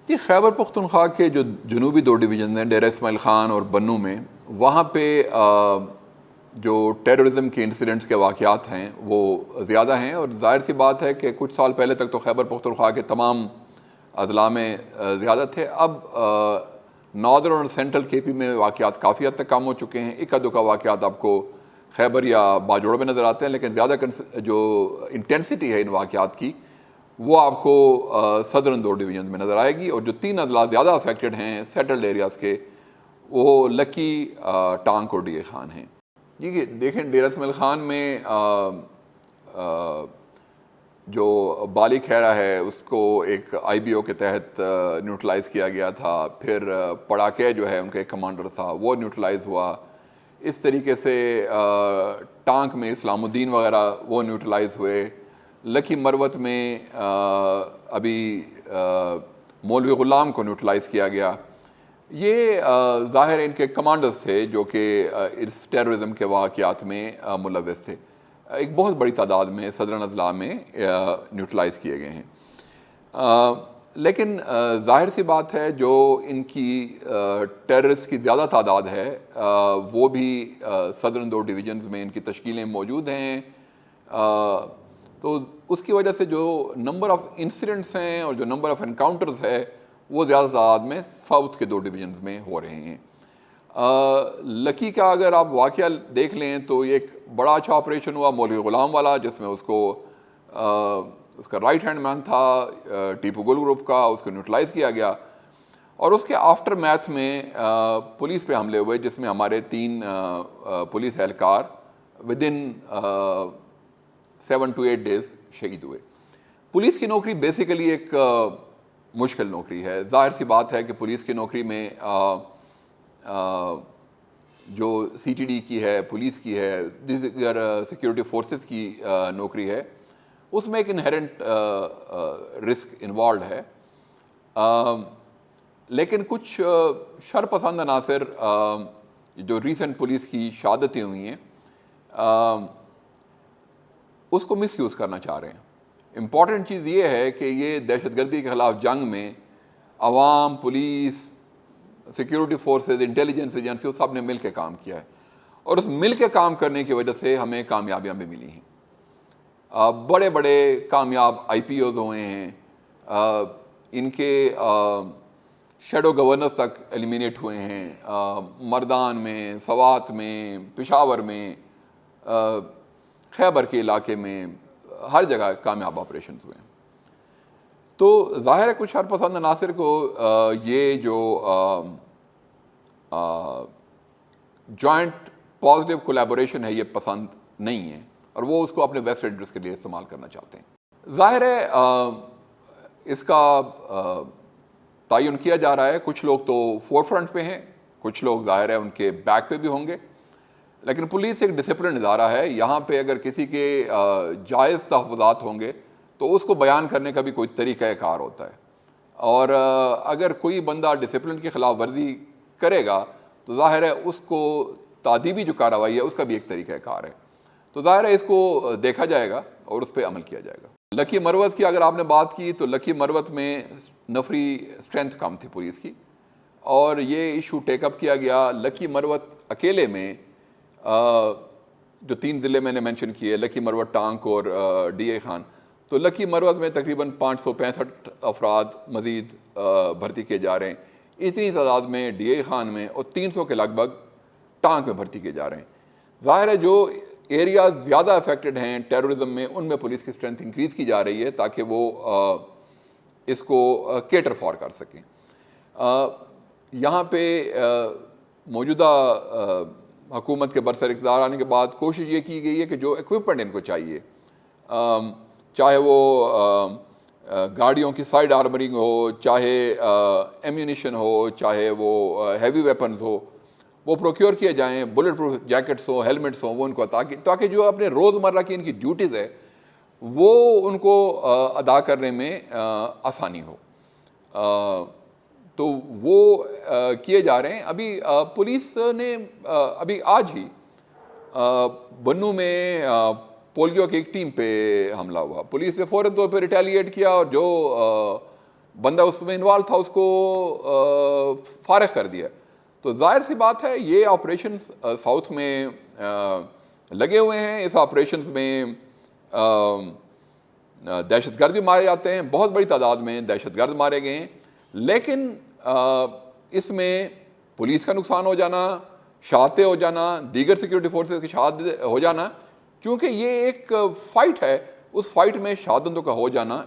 یہ خیبر پختونخوا کے جو جنوبی دو ڈویژن ہیں ڈیرہ اسماعیل خان اور بنو میں، وہاں پہ جو ٹیررزم کے انسیڈنٹس کے واقعات ہیں وہ زیادہ ہیں، اور ظاہر سی بات ہے کہ کچھ سال پہلے تک تو خیبر پختونخوا کے تمام اضلاع میں زیادہ تھے۔ اب ناردرن اور سینٹرل کے پی میں واقعات کافی حد تک کم ہو چکے ہیں۔ اکا دکا واقعات آپ کو خیبر یا باجوڑ میں نظر آتے ہیں، لیکن زیادہ جو انٹینسٹی ہے ان واقعات کی وہ آپ کو صدرن دو ڈویژنز میں نظر آئے گی، اور جو 3 اضلاع زیادہ افیکٹڈ ہیں سیٹلڈ ایریاز کے، وہ لکی، ٹانک اور ڈی اے خان ہیں۔ جی دیکھیں، ڈیرہ اسماعیل خان میں جو بالی کھیرا ہے اس کو ایک آئی بی او کے تحت نیوٹرلائز کیا گیا تھا، پھر پڑاکے جو ہے ان کا ایک کمانڈر تھا وہ نیوٹرلائز ہوا، اس طریقے سے ٹانک میں اسلام الدین وغیرہ وہ نیوٹرلائز ہوئے، لکی مروت میں ابھی مولوی غلام کو نیوٹرلائز کیا گیا۔ یہ ظاہر ان کے کمانڈرز تھے جو کہ اس ٹیررزم کے واقعات میں ملوث تھے۔ ایک بہت بڑی تعداد میں صدرن اضلاع میں نیوٹرلائز کیے گئے ہیں، لیکن ظاہر سی بات ہے جو ان کی ٹیررسٹ کی زیادہ تعداد ہے وہ بھی صدرن دو ڈویژنز میں ان کی تشکیلیں موجود ہیں، تو اس کی وجہ سے جو نمبر آف انسیڈنٹس ہیں اور جو نمبر آف انکاؤنٹرز ہے وہ زیادہ تعداد میں ساؤتھ کے دو ڈویژنز میں ہو رہے ہیں۔ لکی کا اگر آپ واقعہ دیکھ لیں تو یہ ایک بڑا اچھا آپریشن ہوا مولوی غلام والا، جس میں اس کا رائٹ ہینڈ مین تھا ٹیپو گل گروپ کا، اس کو نیوٹرلائز کیا گیا، اور اس کے آفٹر میتھ میں پولیس پہ حملے ہوئے جس میں ہمارے 3 پولیس اہلکار ودن 7 to 8 days شہید ہوئے۔ پولیس کی نوکری بیسیکلی ایک مشکل نوکری ہے۔ ظاہر سی بات ہے کہ پولیس کی نوکری میں جو سی ٹی ڈی کی ہے، پولیس کی ہے، دیگر سیکیورٹی فورسز کی نوکری ہے، اس میں ایک انہیرنٹ رسک انوالوڈ ہے، لیکن کچھ شرپسند عناصر جو ریسنٹ پولیس کی شہادتیں ہوئی ہیں اس کو مس یوز کرنا چاہ رہے ہیں۔ امپورٹنٹ چیز یہ ہے کہ یہ دہشت گردی کے خلاف جنگ میں عوام، police, security forces, intelligence agency سب نے مل کے کام کیا ہے، اور اس مل کے کام کرنے کی وجہ سے ہمیں کامیابیاں بھی ملی ہیں۔ بڑے بڑے کامیاب آئی پی اوز ہوئے ہیں، ان کے شیڈو گورنرز تک ایلیمینیٹ ہوئے ہیں، مردان میں، سوات میں، پشاور میں، خیبر کے علاقے میں، ہر جگہ کامیاب آپریشنز ہوئے ہیں۔ تو ظاہر ہے کچھ شرپسند عناصر کو یہ جو جوائنٹ پازیٹیو کولیبوریشن ہے یہ پسند نہیں ہے، اور وہ اس کو اپنے بیسٹ انٹرسٹ کے لیے استعمال کرنا چاہتے ہیں۔ ظاہر ہے اس کا تعین کیا جا رہا ہے، کچھ لوگ تو فور فرنٹ پہ ہیں، کچھ لوگ ظاہر ہے ان کے بیک پہ بھی ہوں گے، لیکن پولیس ایک ڈسپلن ادارہ ہے، یہاں پہ اگر کسی کے جائز تحفظات ہوں گے تو اس کو بیان کرنے کا بھی کوئی طریقہ کار ہوتا ہے، اور اگر کوئی بندہ ڈسپلن کی خلاف ورزی کرے گا تو ظاہر ہے اس کو تعدیبی جو کارروائی ہے اس کا بھی ایک طریقہ کار ہے، تو ظاہر ہے اس کو دیکھا جائے گا اور اس پہ عمل کیا جائے گا۔ لکی مروت کی اگر آپ نے بات کی تو لکی مروت میں نفری اسٹرینتھ کم تھی پولیس کی، اور یہ ایشو ٹیک اپ کیا گیا۔ لکی مروت اکیلے میں جو 3 ضلع میں نے مینشن کیے، لکی مروت، ٹانک اور ڈی اے خان، تو لکی مروت میں تقریباً 565 افراد مزید بھرتی کیے جا رہے ہیں، اتنی تعداد میں ڈی اے خان میں، اور 300 کے لگ بھگ ٹانک میں بھرتی کیے جا رہے ہیں۔ ظاہر ہے جو ایریا زیادہ افیکٹڈ ہیں ٹیررزم میں ان میں پولیس کی اسٹرینتھ انکریز کی جا رہی ہے تاکہ وہ اس کو کیٹر فار کر سکیں۔ یہاں پہ موجودہ حکومت کے برسر اقتدار آنے کے بعد کوشش یہ کی گئی ہے کہ جو ایکوپمنٹ ان کو چاہیے، چاہے وہ گاڑیوں کی سائیڈ آرمرنگ ہو، چاہے ایمیونیشن ہو، چاہے وہ ہیوی ویپنز ہو، وہ پروکیور کیے جائیں، بلٹ پروف جیکٹس ہوں، ہیلمٹس ہوں، وہ ان کو تاکہ جو اپنے روزمرہ کی ان کی ڈیوٹیز ہے وہ ان کو ادا کرنے میں آسانی ہو، تو وہ کیے جا رہے ہیں۔ ابھی پولیس نے ابھی آج ہی بنو میں پولیو کی ایک ٹیم پہ حملہ ہوا، پولیس نے فوراً طور پہ ریٹیلیٹ کیا، اور جو بندہ اس میں انوالو تھا اس کو فارغ کر دیا. تو ظاہر سی بات ہے یہ آپریشنز ساؤتھ میں لگے ہوئے ہیں. اس آپریشنز میں دہشت گرد بھی مارے جاتے ہیں, بہت بڑی تعداد میں دہشت گرد مارے گئے ہیں, لیکن اس میں پولیس کا نقصان ہو جانا, شہادتیں ہو جانا, دیگر سیکیورٹی فورسز کی شہادت ہو جانا, کیونکہ یہ ایک فائٹ ہے, اس فائٹ میں شہادتوں کا ہو جانا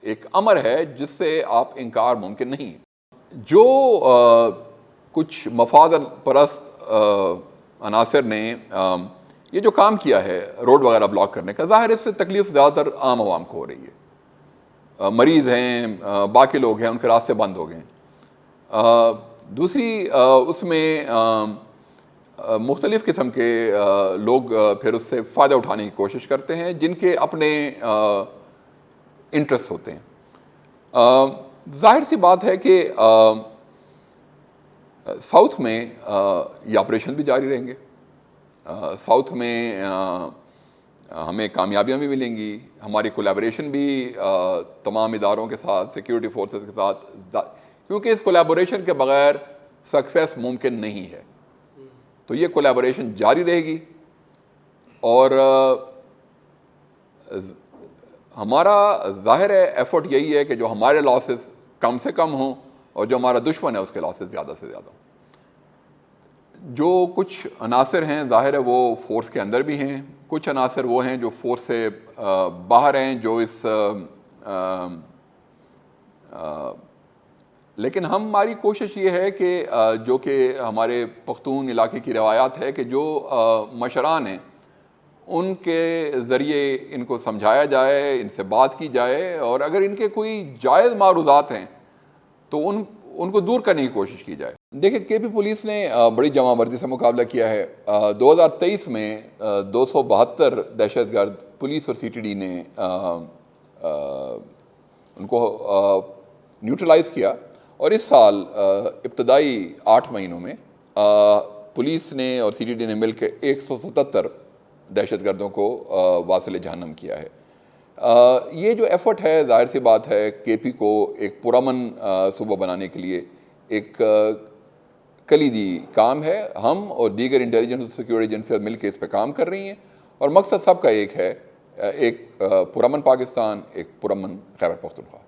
ایک امر ہے جس سے آپ انکار ممکن نہیں ہے. جو کچھ مفاد پرست عناصر نے یہ جو کام کیا ہے روڈ وغیرہ بلاک کرنے کا, ظاہر اس سے تکلیف زیادہ تر عام عوام کو ہو رہی ہے. مریض ہیں, باقی لوگ ہیں, ان کے راستے بند ہو گئے ہیں. دوسری اس میں مختلف قسم کے لوگ پھر اس سے فائدہ اٹھانے کی کوشش کرتے ہیں جن کے اپنے انٹرسٹ ہوتے ہیں. ظاہر سی بات ہے کہ ساؤتھ میں یہ آپریشن بھی جاری رہیں گے. ساؤتھ میں ہمیں کامیابیاں بھی ملیں گی, ہماری کولیبوریشن بھی تمام اداروں کے ساتھ, سیکیورٹی فورسز کے ساتھ, کیونکہ اس کولیبوریشن کے بغیر سکسیس ممکن نہیں ہے. تو یہ کولیبوریشن جاری رہے گی اور ہمارا ظاہر ہے ایفرٹ یہی ہے کہ جو ہمارے لاسز کم سے کم ہوں اور جو ہمارا دشمن ہے اس کے لاسز زیادہ سے زیادہ ہوں. جو کچھ عناصر ہیں ظاہر ہے وہ فورس کے اندر بھی ہیں, کچھ عناصر وہ ہیں جو فورس سے باہر ہیں جو اس لیکن ہماری کوشش یہ ہے کہ جو کہ ہمارے پختون علاقے کی روایات ہے کہ جو مشران ہیں ان کے ذریعے ان کو سمجھایا جائے, ان سے بات کی جائے, اور اگر ان کے کوئی جائز معروضات ہیں تو ان کو دور کرنے کی کوشش کی جائے. دیکھیں کے پی پولیس نے بڑی جمع ورزی سے مقابلہ کیا ہے. 2023 میں 272 دہشت گرد پولیس اور سی ٹی ڈی نے ان کو نیوٹرلائز کیا, اور اس سال ابتدائی 8 مہینوں میں پولیس نے اور سی ٹی ڈی نے مل کے 177 دہشت گردوں کو واصل جہنم کیا ہے. یہ جو ایفرٹ ہے ظاہر سی بات ہے کے پی کو ایک پرامن صوبہ بنانے کے لیے ایک کلیدی کام ہے. ہم اور دیگر انٹیلیجنس اور سیکورٹی ایجنسیاں مل کے اس پہ کام کر رہی ہیں, اور مقصد سب کا ایک ہے, ایک پرامن پاکستان, ایک پرامن خیبر پختونخوا.